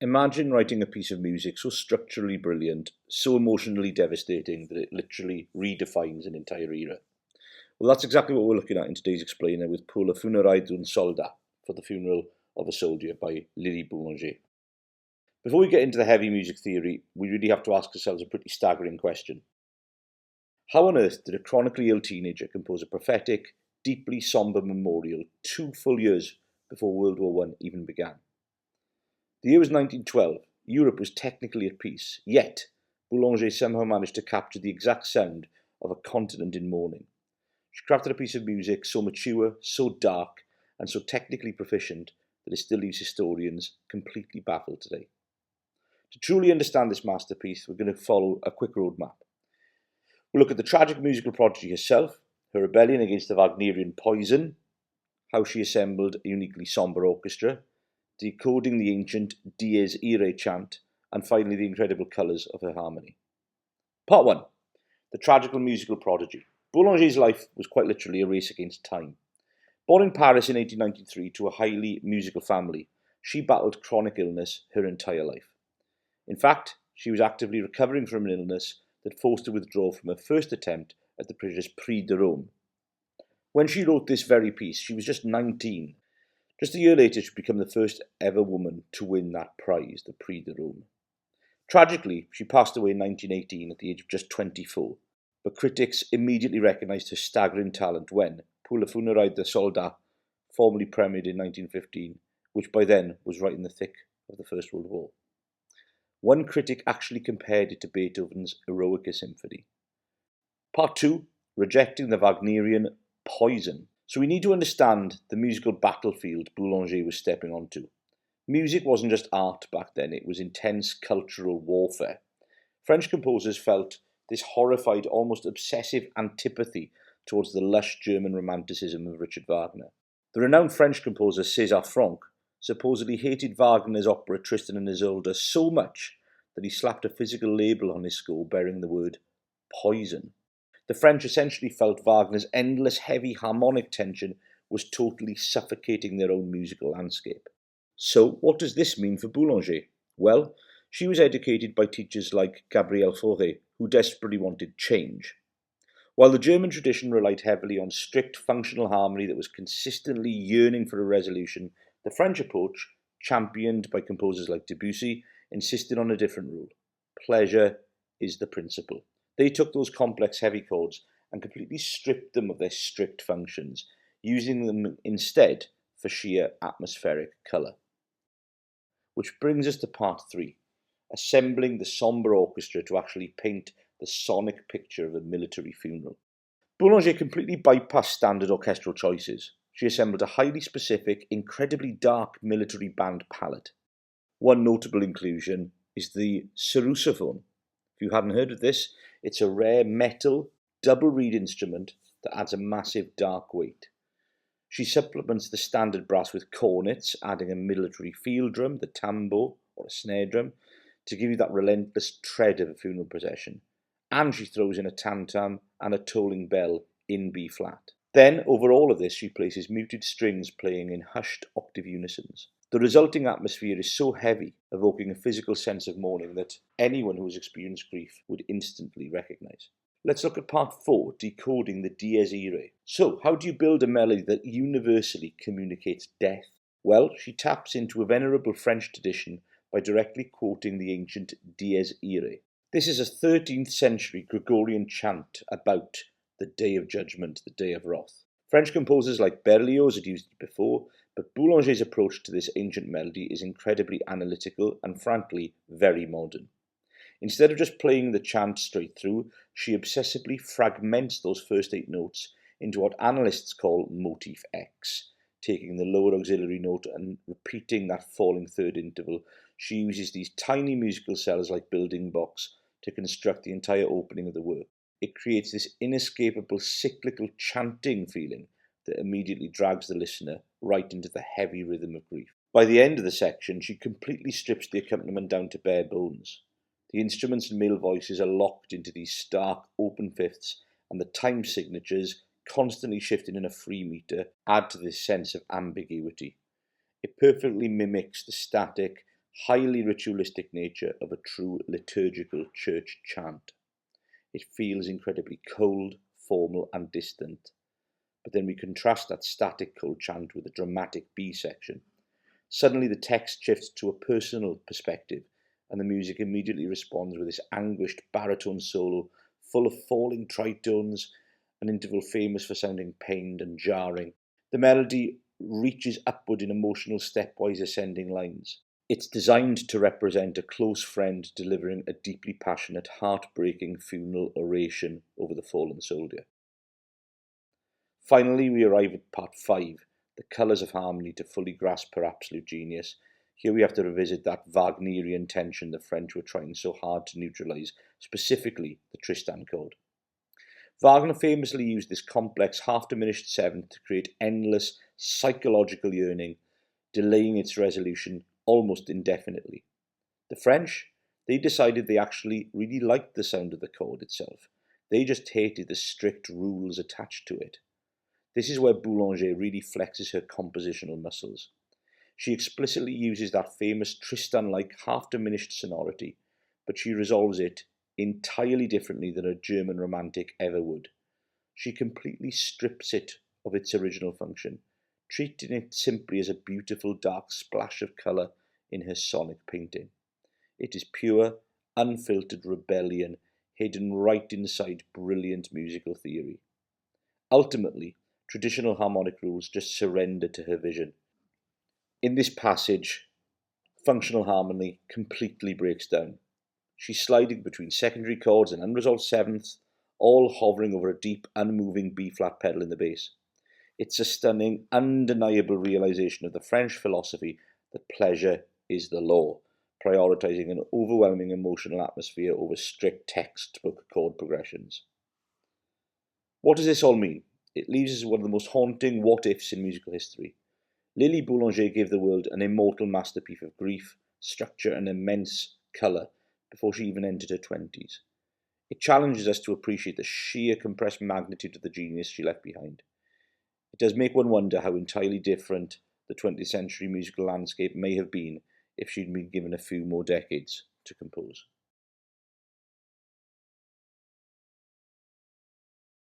Imagine writing a piece of music so structurally brilliant, so emotionally devastating that it literally redefines an entire era. Well, that's exactly what we're looking at in today's explainer with Pour le Funerailles d'un soldat, for the funeral of a soldier by Lili Boulanger. Before we get into the heavy music theory, we really have to ask ourselves a pretty staggering question. How on earth did a chronically ill teenager compose a prophetic, deeply sombre memorial 2 full years before World War I even began? The year was 1912. Europe was technically at peace, yet Boulanger somehow managed to capture the exact sound of a continent in mourning. She crafted a piece of music so mature, so dark, and so technically proficient that it still leaves historians completely baffled today. To truly understand this masterpiece, we're going to follow a quick roadmap. We'll look at the tragic musical prodigy herself, her rebellion against the Wagnerian poison, how she assembled a uniquely sombre orchestra, decoding the ancient Dies Irae chant, and finally the incredible colours of her harmony. Part 1. The tragical musical prodigy. Boulanger's life was quite literally a race against time. Born in Paris in 1893 to a highly musical family, she battled chronic illness her entire life. In fact, she was actively recovering from an illness that forced her to withdraw from her first attempt at the prestigious Prix de Rome. When she wrote this very piece, she was just 19. Just a year later, she became the first ever woman to win that prize, the Prix de Rome. Tragically, she passed away in 1918 at the age of just 24, but critics immediately recognised her staggering talent when Pour le Funerailles d'un soldat formally premiered in 1915, which by then was right in the thick of the First World War. One critic actually compared it to Beethoven's Eroica Symphony. Part 2, rejecting the Wagnerian poison. So we need to understand the musical battlefield Boulanger was stepping onto. Music wasn't just art back then, it was intense cultural warfare. French composers felt this horrified, almost obsessive antipathy towards the lush German romanticism of Richard Wagner. The renowned French composer César Franck supposedly hated Wagner's opera Tristan and Isolde so much that he slapped a physical label on his score bearing the word poison. The French essentially felt Wagner's endless heavy harmonic tension was totally suffocating their own musical landscape. So what does this mean for Boulanger? Well, she was educated by teachers like Gabriel Fauré, who desperately wanted change. While the German tradition relied heavily on strict functional harmony that was consistently yearning for a resolution, the French approach, championed by composers like Debussy, insisted on a different rule. Pleasure is the principle. They took those complex heavy chords and completely stripped them of their strict functions, using them instead for sheer atmospheric colour. Which brings us to part 3, assembling the sombre orchestra to actually paint the sonic picture of a military funeral. Boulanger completely bypassed standard orchestral choices. She assembled a highly specific, incredibly dark military band palette. One notable inclusion is the sarrusophone. If you hadn't heard of this, it's a rare metal double reed instrument that adds a massive dark weight. She supplements the standard brass with cornets, adding a military field drum, the tambo, or a snare drum, to give you that relentless tread of a funeral procession. And she throws in a tam-tam and a tolling bell in B flat. Then, over all of this, she places muted strings playing in hushed octave unisons. The resulting atmosphere is so heavy, evoking a physical sense of mourning that anyone who has experienced grief would instantly recognise. Let's look at part 4, decoding the Dies Irae. So, how do you build a melody that universally communicates death? Well, she taps into a venerable French tradition by directly quoting the ancient Dies Irae. This is a 13th century Gregorian chant about the Day of Judgment, the Day of Wrath. French composers like Berlioz had used it before, but Boulanger's approach to this ancient melody is incredibly analytical and frankly very modern. Instead of just playing the chant straight through, she obsessively fragments those first 8 notes into what analysts call motif X. Taking the lower auxiliary note and repeating that falling third interval, she uses these tiny musical cells like building blocks to construct the entire opening of the work. It creates this inescapable cyclical chanting feeling that immediately drags the listener right into the heavy rhythm of grief. By the end of the section, she completely strips the accompaniment down to bare bones. The instruments and male voices are locked into these stark open fifths, and the time signatures, constantly shifting in a free meter, add to this sense of ambiguity. It perfectly mimics the static, highly ritualistic nature of a true liturgical church chant. It feels incredibly cold, formal, and distant. But then we contrast that static cold chant with a dramatic B section. Suddenly the text shifts to a personal perspective, and the music immediately responds with this anguished baritone solo, full of falling tritones, an interval famous for sounding pained and jarring. The melody reaches upward in emotional stepwise ascending lines. It's designed to represent a close friend delivering a deeply passionate, heartbreaking funeral oration over the fallen soldier. Finally, we arrive at part 5, the colours of harmony to fully grasp her absolute genius. Here we have to revisit that Wagnerian tension the French were trying so hard to neutralise, specifically the Tristan chord. Wagner famously used this complex, half-diminished seventh to create endless psychological yearning, delaying its resolution almost indefinitely. The French, they decided they actually really liked the sound of the chord itself. They just hated the strict rules attached to it. This is where Boulanger really flexes her compositional muscles. She explicitly uses that famous Tristan-like half-diminished sonority, but she resolves it entirely differently than a German romantic ever would. She completely strips it of its original function, treating it simply as a beautiful dark splash of colour in her sonic painting. It is pure, unfiltered rebellion hidden right inside brilliant musical theory. Ultimately, traditional harmonic rules just surrender to her vision. In this passage, functional harmony completely breaks down. She's sliding between secondary chords and unresolved sevenths, all hovering over a deep, unmoving B-flat pedal in the bass. It's a stunning, undeniable realization of the French philosophy that pleasure is the law, prioritizing an overwhelming emotional atmosphere over strict textbook chord progressions. What does this all mean? It leaves us with one of the most haunting what-ifs in musical history. Lili Boulanger gave the world an immortal masterpiece of grief, structure, and immense colour before she even entered her 20s. It challenges us to appreciate the sheer compressed magnitude of the genius she left behind. It does make one wonder how entirely different the 20th century musical landscape may have been if she'd been given a few more decades to compose.